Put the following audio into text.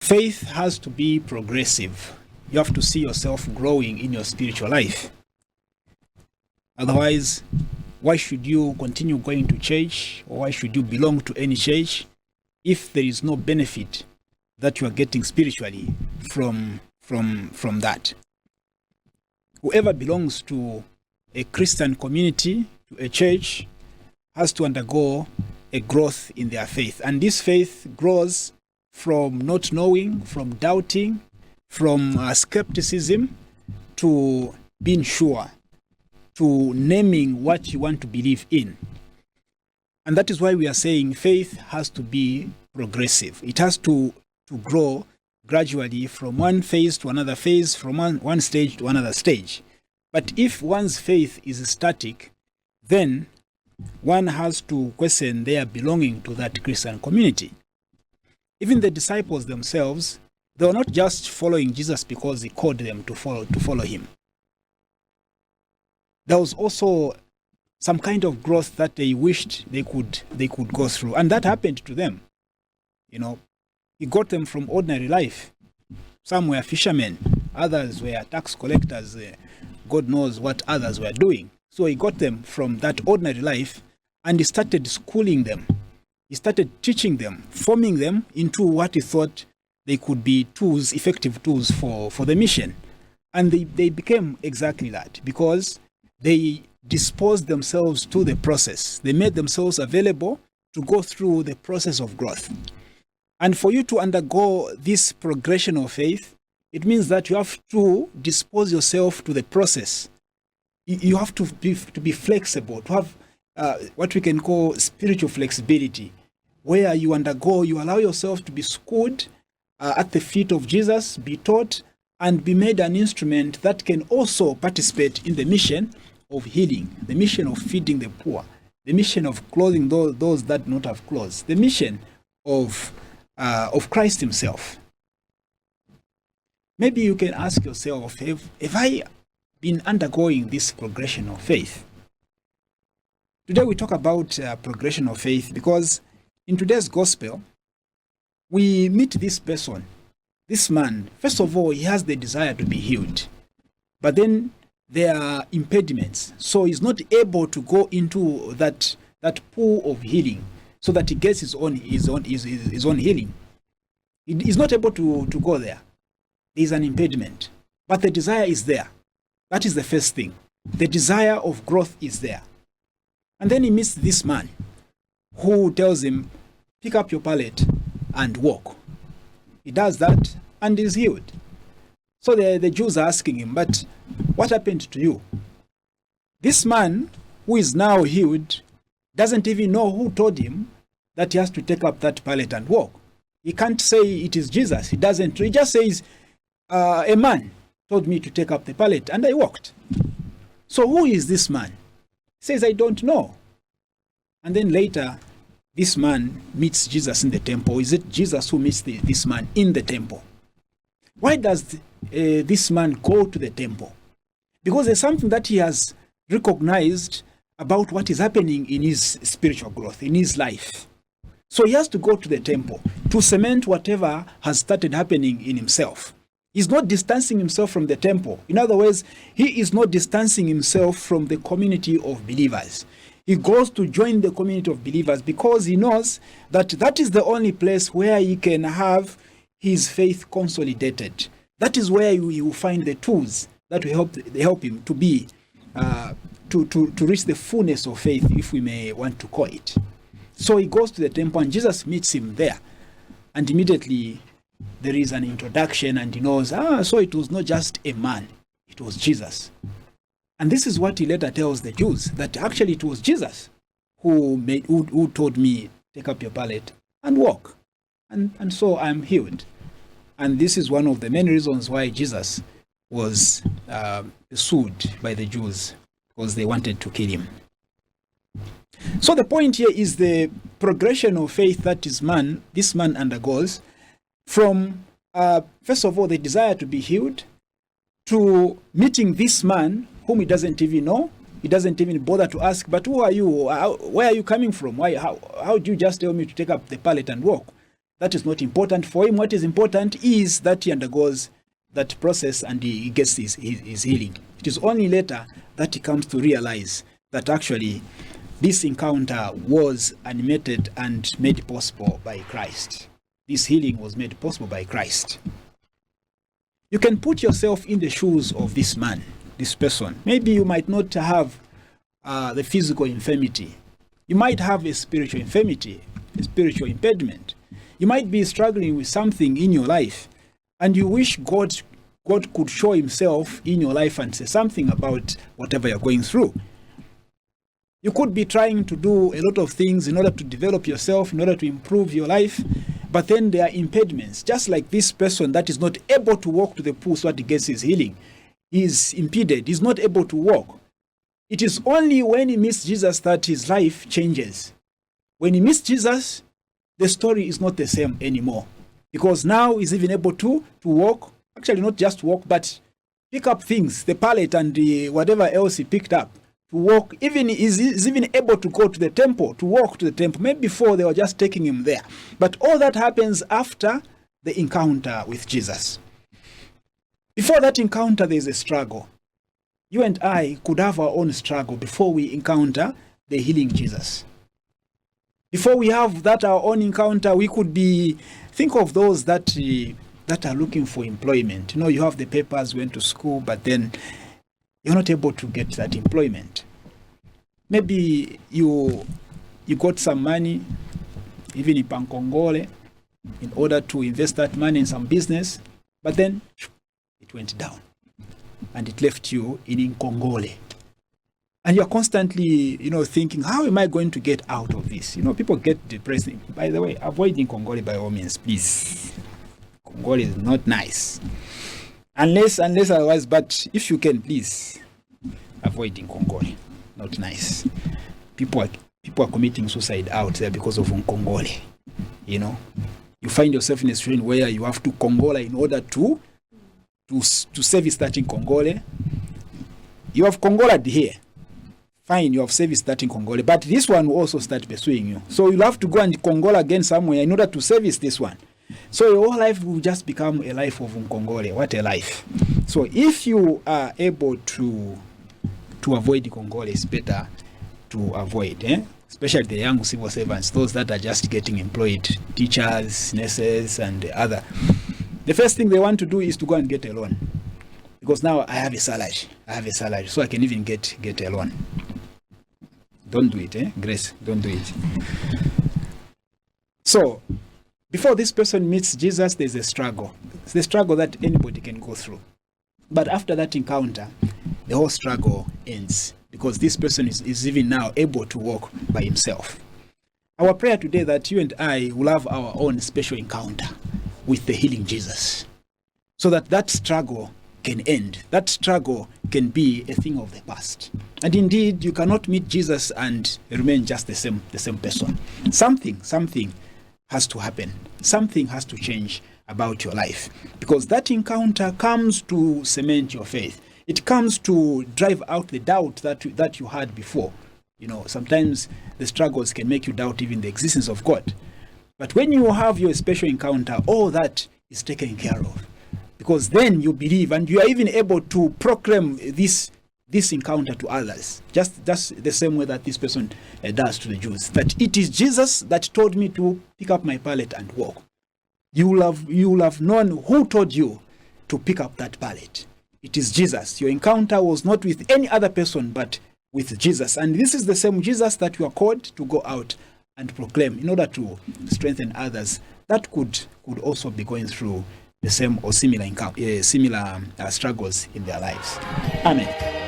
Faith has to be progressive. You have to see yourself growing in your spiritual life. Otherwise, why should you continue going to church, or why should you belong to any church if there is no benefit that you are getting spiritually from that? Whoever belongs to a Christian community, to a church, has to undergo a growth in their faith. And this faith grows from not knowing, from doubting, from skepticism, to being sure, to naming what you want to believe in. And that is why we are saying faith has to be progressive. It has to grow gradually from one phase to another phase, from one stage to another stage. But if one's faith is static, then one has to question their belonging to that Christian community. Even the disciples themselves, they were not just following Jesus because he called them to follow him. There was also some kind of growth that they wished they could go through, and that happened to them. You know, he got them from ordinary life. Some were fishermen, others were tax collectors. God knows what others were doing. So he got them from that ordinary life, and he started schooling them. He started teaching them, forming them into what he thought they could be tools, effective tools for the mission. And they became exactly that, because they disposed themselves to the process. They made themselves available to go through the process of growth. And for you to undergo this progression of faith, it means that you have to dispose yourself to the process. You have to be flexible, to have what we can call spiritual flexibility, where you allow yourself to be schooled at the feet of Jesus, be taught, and be made an instrument that can also participate in the mission of healing, the mission of feeding the poor, the mission of clothing those that do not have clothes, the mission of Christ himself. Maybe you can ask yourself, have I been undergoing this progression of faith? Today we talk about progression of faith because in today's gospel, we meet this person, this man. First of all, he has the desire to be healed, but then there are impediments. So he's not able to go into that pool of healing so that he gets his own healing. He's not able to go there. There's an impediment, but the desire is there. That is the first thing. The desire of growth is there. And then he meets this man who tells him, pick up your pallet and walk. He does that and is healed. So the Jews are asking him, but what happened to you? This man who is now healed doesn't even know who told him that he has to take up that pallet and walk. He can't say it is Jesus. He doesn't. He just says, a man told me to take up the pallet and I walked. So who is this man? He says, I don't know. And then later, this man meets Jesus in the temple. Is it Jesus who meets this man in the temple? Why does this man go to the temple? Because there's something that he has recognized about what is happening in his spiritual growth, in his life. So he has to go to the temple to cement whatever has started happening in himself. He's not distancing himself from the temple. In other words, he is not distancing himself from the community of believers. He goes to join the community of believers because he knows that that is the only place where he can have his faith consolidated. That is where he will find the tools that will help him to be to reach the fullness of faith, if we may want to call it. So he goes to the temple and Jesus meets him there. And immediately there is an introduction and he knows, so it was not just a man, it was Jesus. And this is what he later tells the Jews, that actually it was Jesus who told me, take up your pallet and walk. And so I'm healed. And this is one of the many reasons why Jesus was pursued by the Jews, because they wanted to kill him. So the point here is the progression of faith that this man undergoes from, first of all, the desire to be healed, to meeting this man whom he doesn't even know. He doesn't even bother to ask, but who are you? Where are you coming from? How do you just tell me to take up the pallet and walk? That is not important for him. What is important is that he undergoes that process and he gets his healing. It is only later that he comes to realize that actually this encounter was animated and made possible by Christ. This healing was made possible by Christ. You can put yourself in the shoes of this man, this person. Maybe you might not have the physical infirmity. You might have a spiritual infirmity, a spiritual impediment. You might be struggling with something in your life, and you wish God could show himself in your life and say something about whatever you're going through. You could be trying to do a lot of things in order to develop yourself, in order to improve your life, but then there are impediments. Just like this person that is not able to walk to the pool so that he gets his healing. He is impeded. He's not able to walk. It is only when he meets Jesus that his life changes. When he meets Jesus, the story is not the same anymore. Because now he's even able to walk. Actually, not just walk, but pick up things, the pallet and whatever else he picked up. To walk, even is even able to go to the temple, to walk to the temple. Maybe before they were just taking him there. But all that happens after the encounter with Jesus. Before that encounter, there's a struggle. You and I could have our own struggle before we encounter the healing Jesus. Before we have that our own encounter, we could think of those that are looking for employment. You know, you have the papers, went to school, but then you're not able to get that employment. Maybe you got some money, even in Pankongole, in order to invest that money in some business, but then it went down and it left you in Nkongole. And you're constantly, thinking, how am I going to get out of this? People get depressed. By the way, avoid Nkongole by all means, please. Nkongole is not nice. Unless otherwise, but if you can, please avoid Nkongole. Not nice. People are committing suicide out there because of Nkongole. You find yourself in a situation where you have to Kongola in order to service that in Nkongole. You have Kongola'd here. Fine, you have service that in Nkongole, but this one will also start pursuing you. So you'll have to go and Kongola again somewhere in order to service this one. So your whole life will just become a life of Nkongole. What a life. So if you are able to avoid Nkongole, it's better to avoid, especially the young civil servants, those that are just getting employed, teachers, nurses, and other. The first thing they want to do is to go and get a loan. Because now I have a salary, so I can even get a loan. Don't do it, Grace, don't do it. So, before this person meets Jesus, there's a struggle. It's the struggle that anybody can go through. But after that encounter, the whole struggle ends because this person is even now able to walk by himself. Our prayer today that you and I will have our own special encounter with the healing Jesus, so that struggle can end. That struggle can be a thing of the past. And indeed, you cannot meet Jesus and remain just the same person. Something has to happen. Something has to change about your life, because that encounter comes to cement your faith. It comes to drive out the doubt that you had before. Sometimes the struggles can make you doubt even the existence of God. But when you have your special encounter, all that is taken care of, because then you believe and you are even able to proclaim this encounter to others, just the same way that this person does to the Jews, that it is Jesus that told me to pick up my pallet and walk. You will have known who told you to pick up that pallet. It is Jesus. Your encounter was not with any other person but with Jesus. And this is the same Jesus that you are called to go out and proclaim in order to strengthen others that could also be going through the same or similar struggles in their lives. Amen.